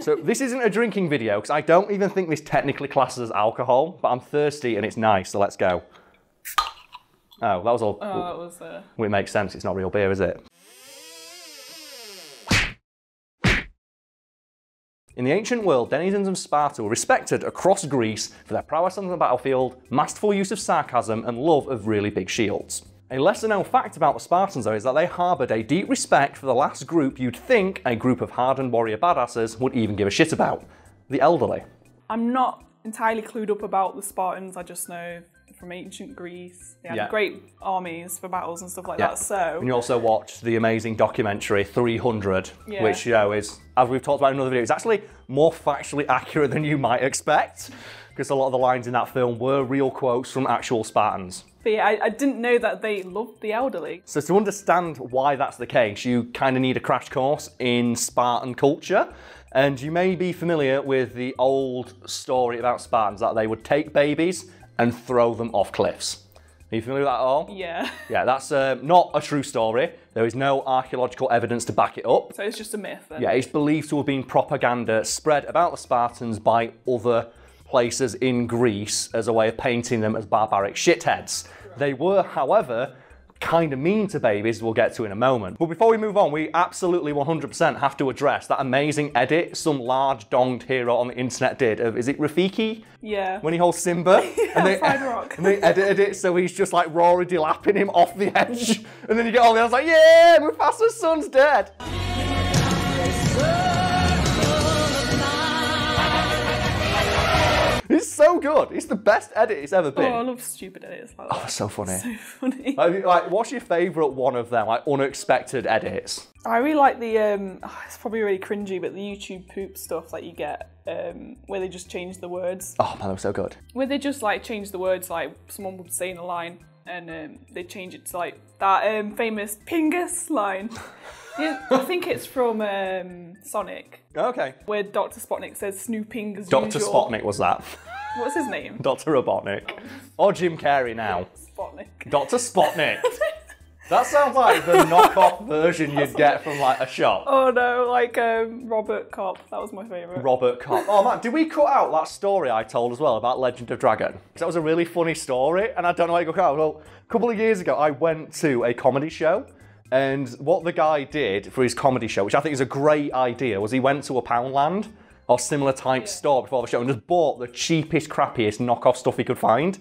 So this isn't a drinking video, because I don't even think this technically classes as alcohol, but I'm thirsty and it's nice, so let's go. Oh, that was all. Oh, that was... Well, it makes sense, it's not real beer, is it? In the ancient world, denizens of Sparta were respected across Greece for their prowess on the battlefield, masterful use of sarcasm, and love of really big shields. A lesser-known fact about the Spartans, though, is that they harboured a deep respect for the last group you'd think a group of hardened warrior badasses would even give a shit about: the elderly. I'm not entirely clued up about the Spartans, I just know from ancient Greece. They had great armies for battles and stuff like that, so... And you also watched the amazing documentary 300, which, you know, is, as we've talked about in another video, is actually more factually accurate than you might expect, because a lot of the lines in that film were real quotes from actual Spartans. But yeah, I didn't know that they loved the elderly. So to understand why that's the case, you kind of need a crash course in Spartan culture. And you may be familiar with the old story about Spartans, that they would take babies and throw them off cliffs. Are you familiar with that at all? Yeah. Yeah, that's not a true story. There is no archaeological evidence to back it up. So it's just a myth then? Yeah, it's believed to have been propaganda spread about the Spartans by other places in Greece as a way of painting them as barbaric shitheads. They were, however, kind of mean to babies, we'll get to in a moment. But before we move on, we absolutely 100% have to address that amazing edit some large donged hero on the internet did of, is it Rafiki? Yeah. When he holds Simba? Yeah, and they edited it so he's just like Rory delapping him off the edge. And then you get all the others like, yeah, Mufasa's son's dead. It's so good. It's the best edit it's ever been. Oh, I love stupid edits like that. Oh, it's so funny. So funny. Like, what's your favourite one of them, like, unexpected edits? I really like the, it's probably really cringy, but the YouTube poop stuff that you get, where they just change the words. Oh man, that was so good. Where they just like change the words, like someone would say in a line, and they change it to like that famous Pingus line. Yeah, I think it's from Sonic. Okay. Where Dr. Spotnik says snooping as Dr. usual. Spotnik was that. What's his name? Dr. Robotnik. Or Jim Carrey now. Spotnik. Dr. Spotnik. That sounds like the knockoff version you'd get from like a shop. Oh no, like Robert Cop. That was my favourite. Robert Cop. Oh man, did we cut out that story I told as well about Legend of Dragon? That was a really funny story, and I don't know why you got cut out. Well, a couple of years ago, I went to a comedy show. And what the guy did for his comedy show, which I think is a great idea, was he went to a Poundland or similar type store before the show and just bought the cheapest, crappiest knockoff stuff he could find,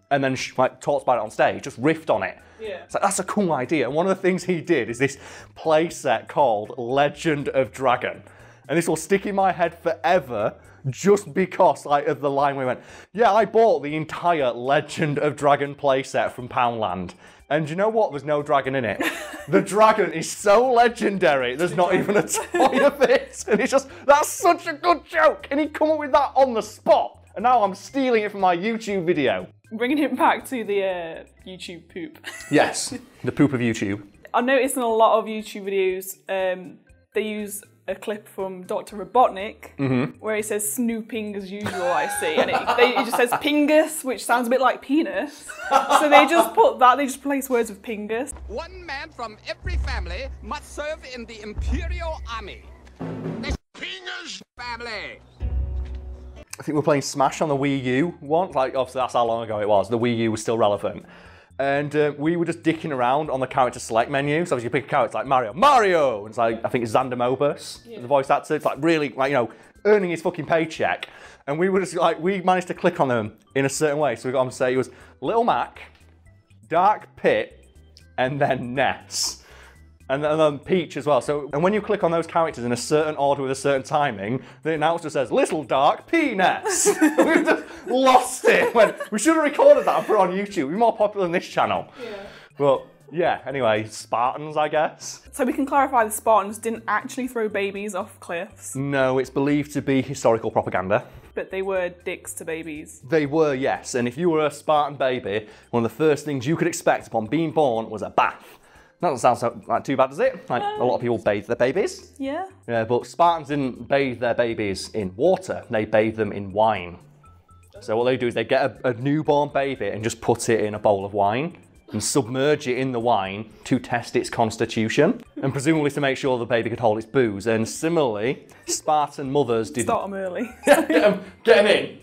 and then like talked about it on stage, just riffed on it. Yeah. It's like, that's a cool idea. And one of the things he did is this play set called Legend of Dragon. And this will stick in my head forever, just because like of the line where he went, yeah, I bought the entire Legend of Dragon playset from Poundland. And you know what? There's no dragon in it. The dragon is so legendary, there's not even a toy of it. And it's just, that's such a good joke. And he come up with that on the spot. And now I'm stealing it from my YouTube video. Bringing it back to the YouTube poop. Yes, the poop of YouTube. I noticed in a lot of YouTube videos, they use a clip from Dr. Robotnik, where he says snooping as usual, I see. And it just says pingus, which sounds a bit like penis. So they just put that, they just place words with pingus. One man from every family must serve in the Imperial Army. The Pingus family. I think we were playing Smash on the Wii U once. Like, obviously that's how long ago it was. The Wii U was still relevant. And we were just dicking around on the character select menu. So obviously you pick a character like Mario! And it's like, I think it's Xander Mobus, the voice actor. It's like really, like, you know, earning his fucking paycheck. And we were just like, we managed to click on them in a certain way. So we got him to say it was Little Mac, Dark Pit, and then Ness. And then Peach as well. So, and when you click on those characters in a certain order with a certain timing, the announcer says, Little Dark Penis. We've just lost it. We should have recorded that and put it on YouTube. We're more popular than this channel. Yeah. But yeah, anyway, Spartans, I guess. So we can clarify the Spartans didn't actually throw babies off cliffs. No, it's believed to be historical propaganda. But they were dicks to babies. They were, yes. And if you were a Spartan baby, one of the first things you could expect upon being born was a bath. That doesn't sound so, like, too bad, does it? Like, a lot of people bathe their babies. Yeah. Yeah, but Spartans didn't bathe their babies in water. They bathed them in wine. So what they do is they get a newborn baby and just put it in a bowl of wine. and submerge it in the wine to test its constitution, and presumably to make sure the baby could hold its booze. And similarly, Spartan mothers did... Start them early. Get him in.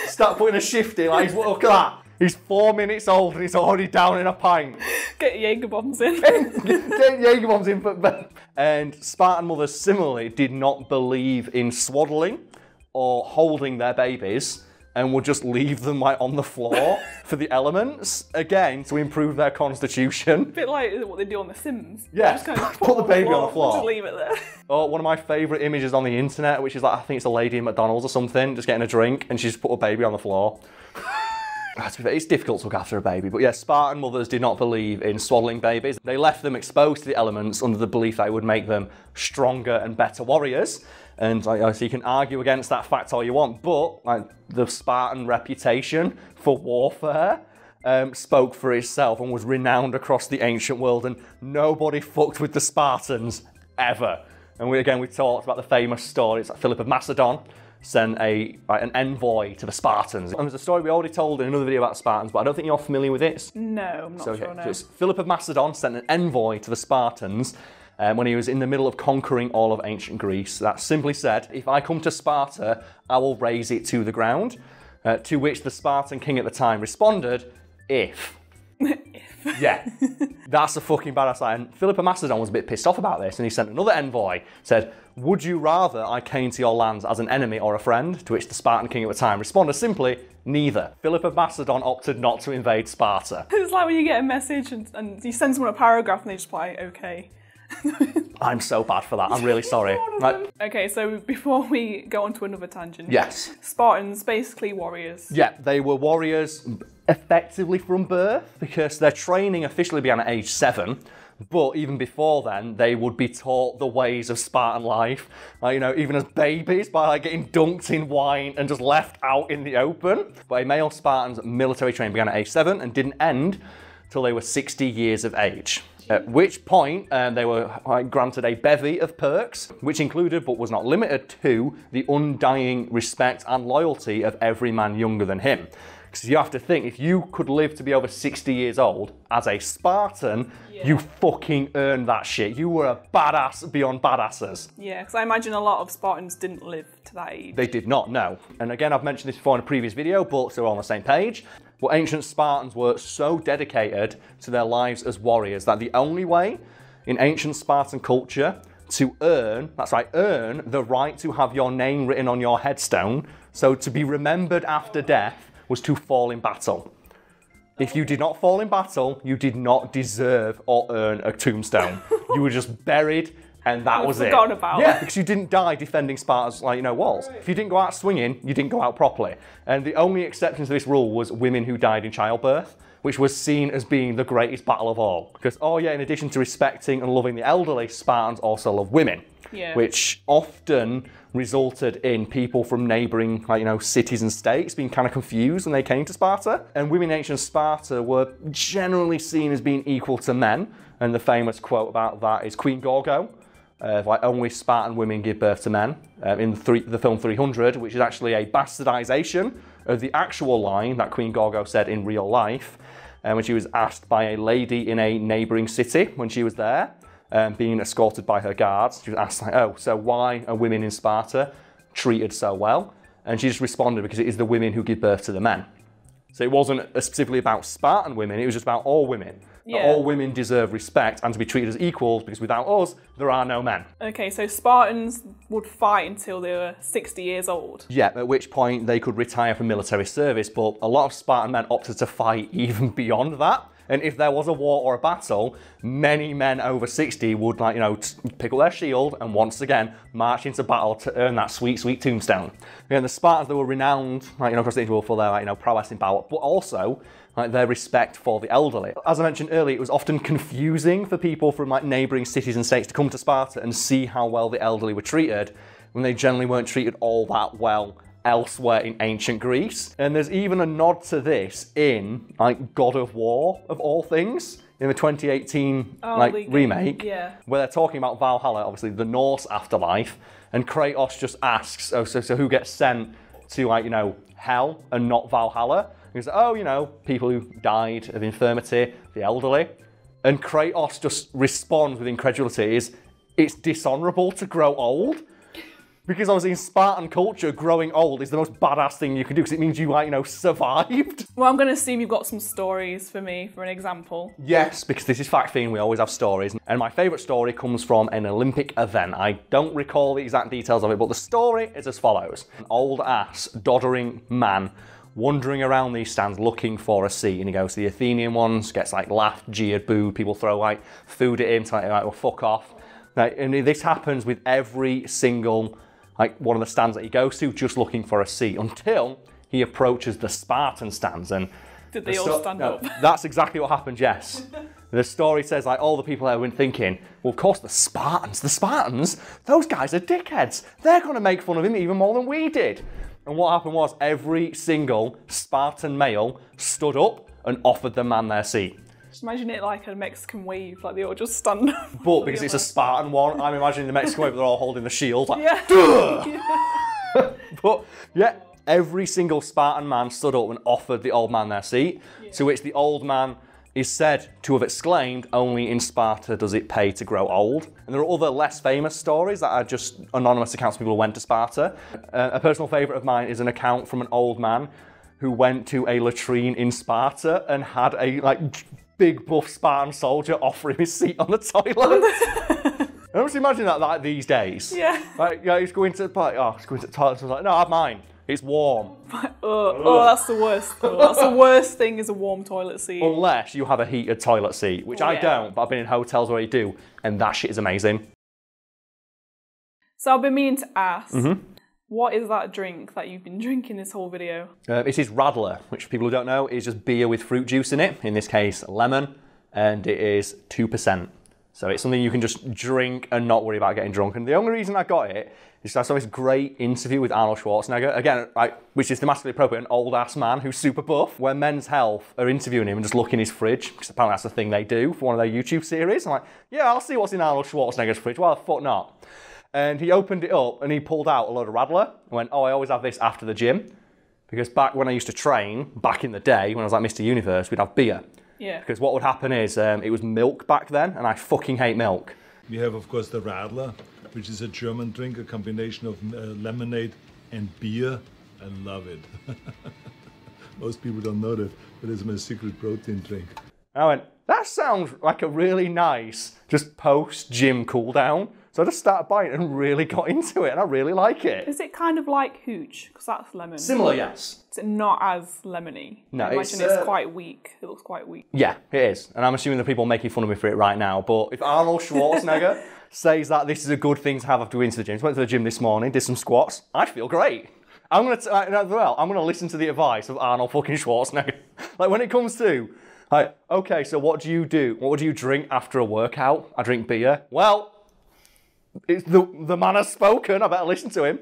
Start putting a shift in, like, look at that. He's 4 minutes old and he's already down in a pint. Get Jaeger bombs in. Get Jaeger bombs in. And Spartan mothers similarly did not believe in swaddling or holding their babies, and would just leave them like on the floor for the elements, again, to improve their constitution. A bit like what they do on The Sims. Yeah, Just kind of put the baby on the floor. Just leave it there. Oh, one of my favourite images on the internet, which is like, I think it's a lady in McDonald's or something, just getting a drink, and she just put a baby on the floor. It's difficult to look after a baby, but yeah, Spartan mothers did not believe in swaddling babies. They left them exposed to the elements under the belief that it would make them stronger and better warriors. And so you can argue against that fact all you want, but like, the Spartan reputation for warfare spoke for itself and was renowned across the ancient world, and nobody fucked with the Spartans ever. And we talked about the famous story. It's like Philip of Macedon sent an envoy to the Spartans. And there's a story we already told in another video about Spartans, but I don't think you're familiar with this. No, I'm not sure, no. So Philip of Macedon sent an envoy to the Spartans when he was in the middle of conquering all of ancient Greece. That simply said, if I come to Sparta, I will raise it to the ground. To which the Spartan king at the time responded, if. Yeah, that's a fucking badass line. And Philip of Macedon was a bit pissed off about this, and he sent another envoy, said, would you rather I came to your lands as an enemy or a friend? To which the Spartan king at the time responded simply, neither. Philip of Macedon opted not to invade Sparta. It's like when you get a message and you send someone a paragraph and they just reply, okay. I'm so bad for that, I'm really sorry. Okay, so before we go on to another tangent. Yes. Spartans, basically warriors. Yeah, they were warriors effectively from birth, because their training officially began at age 7. But even before then, they would be taught the ways of Spartan life, even as babies, by getting dunked in wine and just left out in the open. But a male Spartan's military training began at age 7 and didn't end till they were 60 years of age. At which point they were granted a bevy of perks, which included, but was not limited to, the undying respect and loyalty of every man younger than him. Because you have to think, if you could live to be over 60 years old as a Spartan, you fucking earned that shit. You were a badass beyond badasses. Yeah, because I imagine a lot of Spartans didn't live to that age. They did not, no. And again, I've mentioned this before in a previous video, but so we're on the same page. But ancient Spartans were so dedicated to their lives as warriors that the only way in ancient Spartan culture to earn the right to have your name written on your headstone, so to be remembered after death, was to fall in battle. If you did not fall in battle, you did not deserve or earn a tombstone. You were just buried, and that was it. Forgotten about. Yeah, because you didn't die defending Sparta's walls. If you didn't go out swinging, you didn't go out properly. And the only exception to this rule was women who died in childbirth, which was seen as being the greatest battle of all. Because, in addition to respecting and loving the elderly, Spartans also love women. Yeah. Which often resulted in people from neighbouring, cities and states being kind of confused when they came to Sparta. And women in ancient Sparta were generally seen as being equal to men. And the famous quote about that is Queen Gorgo, only Spartan women give birth to men, in the film 300, which is actually a bastardization of the actual line that Queen Gorgo said in real life, when she was asked by a lady in a neighbouring city when she was there, being escorted by her guards. She was asked, so why are women in Sparta treated so well? And she just responded, because it is the women who give birth to the men. So it wasn't specifically about Spartan women, it was just about all women. Yeah. All women deserve respect and to be treated as equals, because without us, there are no men. Okay, so Spartans would fight until they were 60 years old. Yeah, at which point they could retire from military service, but a lot of Spartan men opted to fight even beyond that. And if there was a war or a battle, many men over 60 would, pick up their shield and once again march into battle to earn that sweet, sweet tombstone. And the Spartans, they were renowned, across the ancient world for their, prowess in battle, but also their respect for the elderly. As I mentioned earlier, it was often confusing for people from neighbouring cities and states to come to Sparta and see how well the elderly were treated, when they generally weren't treated all that well elsewhere in ancient Greece. And there's even a nod to this in God of War, of all things, in the 2018 remake, where they're talking about Valhalla, obviously the Norse afterlife, and Kratos just asks, so who gets sent to hell and not Valhalla? He says, oh, you know, people who died of infirmity, the elderly. And Kratos just responds with incredulity, it's dishonourable to grow old. Because obviously in Spartan culture, growing old is the most badass thing you can do because it means you, like, you know, survived. Well, I'm going to assume you've got some stories for me for an example. Yes, because this is Fact Fiend, we always have stories. And my favourite story comes from an Olympic event. I don't recall the exact details of it, but the story is as follows. An old-ass, doddering man wandering around these stands looking for a seat, and he goes to the Athenian ones, gets, like, laughed, jeered, booed, people throw, like, food at him, like, well, fuck off. And this happens with every single, like, one of the stands that he goes to, just looking for a seat, until he approaches the Spartan stands. And did they all stand up? That's exactly what happened, yes. The story says, like, all the people there were thinking, well, of course, the Spartans, those guys are dickheads. They're going to make fun of him even more than we did. And what happened was every single Spartan male stood up and offered the man their seat. Just imagine it like a Mexican wave, like they all just stand up. But because it's a Spartan one, I'm imagining the Mexican wave, they're all holding the shield, like, yeah. But, yeah, every single Spartan man stood up and offered the old man their seat, to which the old man is said to have exclaimed, only in Sparta does it pay to grow old. And there are other less famous stories that are just anonymous accounts of people who went to Sparta. A personal favourite of mine is an account from an old man who went to a latrine in Sparta and had a, like, big buff Spartan soldier offer him his seat on the toilet. I just imagine that, like, these days. Yeah. Like, yeah, he's going to, like, oh, he's going to the toilet, so I was like, no, I have mine. It's warm. Oh, that's the worst. That's the worst thing is a warm toilet seat. Unless you have a heated toilet seat, which I don't, but I've been in hotels where you do, and that shit is amazing. So I've been meaning to ask, what is that drink that you've been drinking this whole video? This is Radler, which for people who don't know is just beer with fruit juice in it, in this case lemon, and it is 2%. So it's something you can just drink and not worry about getting drunk. And the only reason I got it is I saw this great interview with Arnold Schwarzenegger, again, which is thematically appropriate, an old-ass man who's super buff, where Men's Health are interviewing him and just look in his fridge, because apparently that's the thing they do for one of their YouTube series. I'm like, yeah, I'll see what's in Arnold Schwarzenegger's fridge. Why the fuck not? And he opened it up and he pulled out a load of Radler and went, oh, I always have this after the gym. Because back when I used to train, back in the day, when I was like Mr. Universe, we'd have beer. Yeah. Because what would happen is, it was milk back then, and I fucking hate milk. We have, of course, the Radler, which is a German drink, a combination of lemonade and beer. I love it. Most people don't know that, but it's my secret protein drink. I went, that sounds like a really nice, just post-gym cool down. So I just started buying it and really got into it, and I really like it. Is it kind of like hooch? Because that's lemon. Similar, yes. Is it not as lemony? No, I imagine it's quite weak. It looks quite weak. Yeah, it is. And I'm assuming that people are making fun of me for it right now. But if Arnold Schwarzenegger says that this is a good thing to have after going to the gym, so I went to the gym this morning, did some squats, I'd feel great. I'm gonna listen to the advice of Arnold fucking Schwarzenegger. Like, when it comes to, like, okay, so what do you do? What do you drink after a workout? I drink beer. Well, it's the man has spoken. I better listen to him.